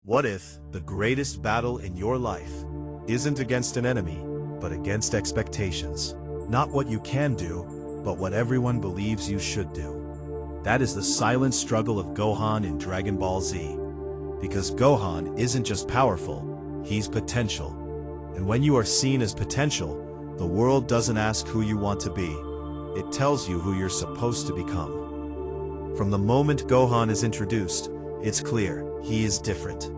What if the greatest battle in your life isn't against an enemy, but against expectations? Not what you can do, but what everyone believes you should do. That is the silent struggle of Gohan in Dragon Ball Z. Because Gohan isn't just powerful, he's potential. And when you are seen as potential, the world doesn't ask who you want to be. It tells you who you're supposed to become. From the moment Gohan is introduced, it's clear he is different.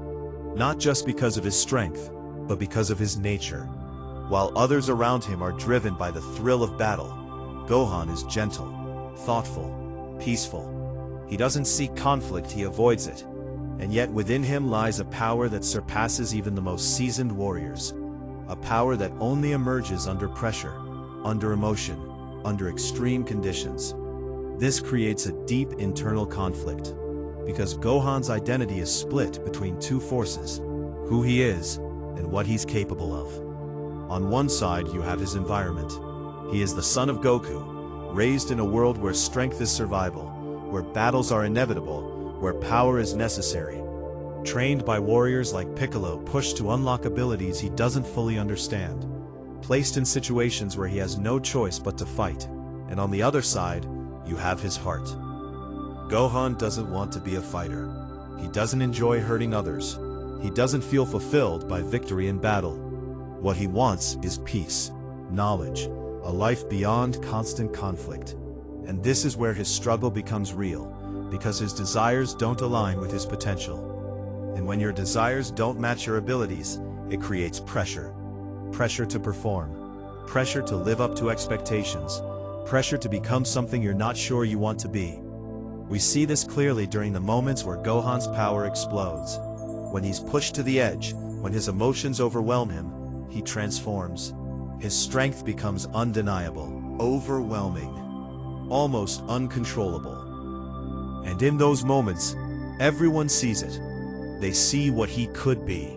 Not just because of his strength, but because of his nature. While others around him are driven by the thrill of battle, Gohan is gentle, thoughtful, peaceful. He doesn't seek conflict, he avoids it. And yet within him lies a power that surpasses even the most seasoned warriors. A power that only emerges under pressure, under emotion, under extreme conditions. This creates a deep internal conflict, because Gohan's identity is split between two forces: who he is and what he's capable of. On one side you have his environment. He is the son of Goku, raised in a world where strength is survival, where battles are inevitable, where power is necessary. Trained by warriors like Piccolo, pushed to unlock abilities he doesn't fully understand. Placed in situations where he has no choice but to fight. And on the other side, you have his heart. Gohan doesn't want to be a fighter. He doesn't enjoy hurting others. He doesn't feel fulfilled by victory in battle. What he wants is peace, knowledge, a life beyond constant conflict. And this is where his struggle becomes real, because his desires don't align with his potential. And when your desires don't match your abilities, it creates pressure. Pressure to perform. Pressure to live up to expectations. Pressure to become something you're not sure you want to be. We see this clearly during the moments where Gohan's power explodes. When he's pushed to the edge, when his emotions overwhelm him, he transforms. His strength becomes undeniable, overwhelming, almost uncontrollable. And in those moments, everyone sees it. They see what he could be.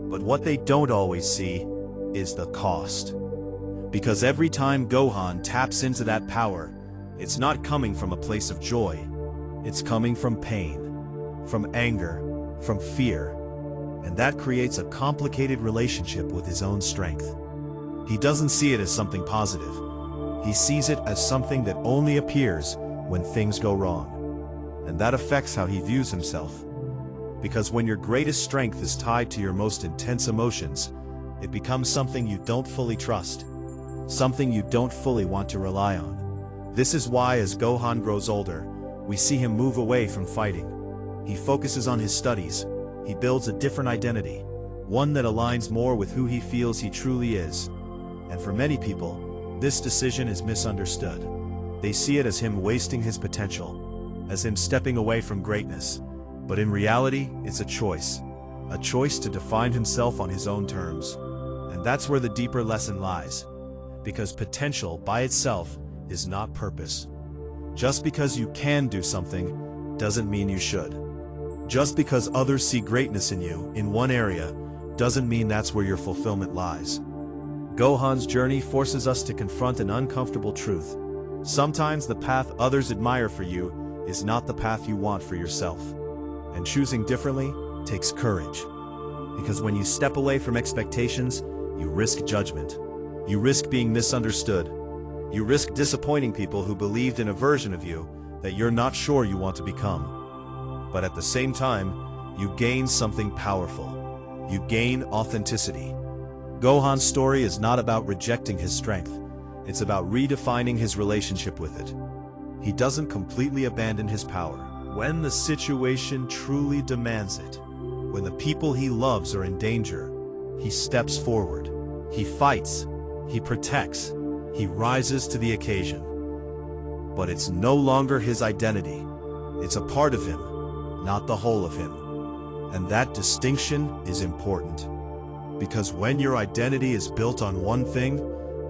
But what they don't always see is the cost. Because every time Gohan taps into that power, it's not coming from a place of joy. It's coming from pain, from anger, from fear. And that creates a complicated relationship with his own strength. He doesn't see it as something positive. He sees it as something that only appears when things go wrong. And that affects how he views himself. Because when your greatest strength is tied to your most intense emotions, it becomes something you don't fully trust. Something you don't fully want to rely on. This is why as Gohan grows older, we see him move away from fighting. He focuses on his studies. He builds a different identity, one that aligns more with who he feels he truly is. And for many people, this decision is misunderstood. They see it as him wasting his potential, as him stepping away from greatness. But in reality, it's a choice to define himself on his own terms. And that's where the deeper lesson lies. Because potential by itself is not purpose. Just because you can do something doesn't mean you should. Just because others see greatness in you in one area doesn't mean that's where your fulfillment lies. Gohan's journey forces us to confront an uncomfortable truth. Sometimes the path others admire for you is not the path you want for yourself. And choosing differently takes courage. Because when you step away from expectations, you risk judgment. You risk being misunderstood. You risk disappointing people who believed in a version of you that you're not sure you want to become. But at the same time, you gain something powerful. You gain authenticity. Gohan's story is not about rejecting his strength. It's about redefining his relationship with it. He doesn't completely abandon his power. When the situation truly demands it, when the people he loves are in danger, he steps forward. He fights. He protects. He rises to the occasion. But it's no longer his identity. It's a part of him, not the whole of him. And that distinction is important. Because when your identity is built on one thing,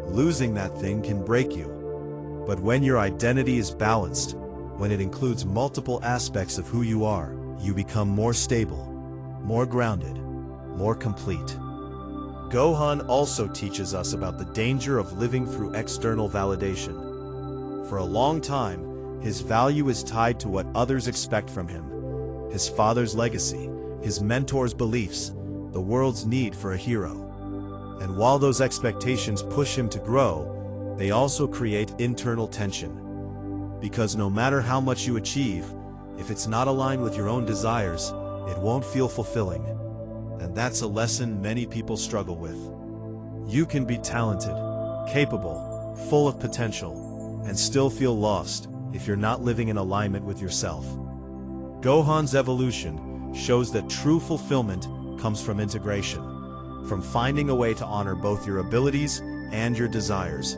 losing that thing can break you. But when your identity is balanced, when it includes multiple aspects of who you are, you become more stable, more grounded, more complete. Gohan also teaches us about the danger of living through external validation. For a long time, his value is tied to what others expect from him, his father's legacy, his mentor's beliefs, the world's need for a hero. And while those expectations push him to grow, they also create internal tension. Because no matter how much you achieve, if it's not aligned with your own desires, it won't feel fulfilling. And that's a lesson many people struggle with. You can be talented, capable, full of potential, and still feel lost if you're not living in alignment with yourself. Gohan's evolution shows that true fulfillment comes from integration, from finding a way to honor both your abilities and your desires,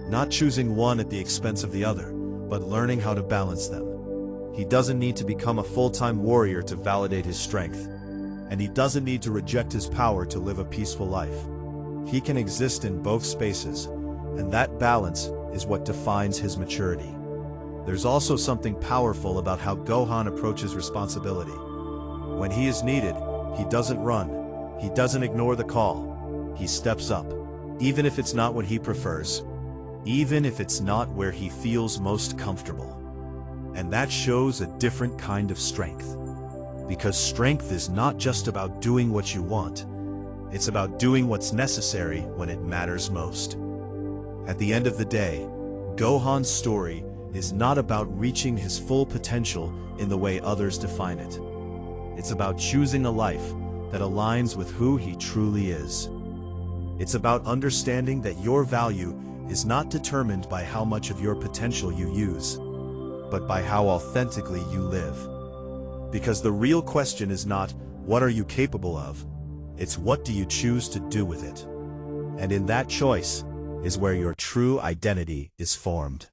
not choosing one at the expense of the other, but learning how to balance them. He doesn't need to become a full-time warrior to validate his strength, and he doesn't need to reject his power to live a peaceful life. He can exist in both spaces, and that balance is what defines his maturity. There's also something powerful about how Gohan approaches responsibility. When he is needed, he doesn't run. He doesn't ignore the call. He steps up, even if it's not what he prefers, even if it's not where he feels most comfortable. And that shows a different kind of strength. Because strength is not just about doing what you want. It's about doing what's necessary when it matters most. At the end of the day, Gohan's story is not about reaching his full potential in the way others define it. It's about choosing a life that aligns with who he truly is. It's about understanding that your value is not determined by how much of your potential you use, but by how authentically you live. Because the real question is not, what are you capable of? It's what do you choose to do with it? And in that choice is where your true identity is formed.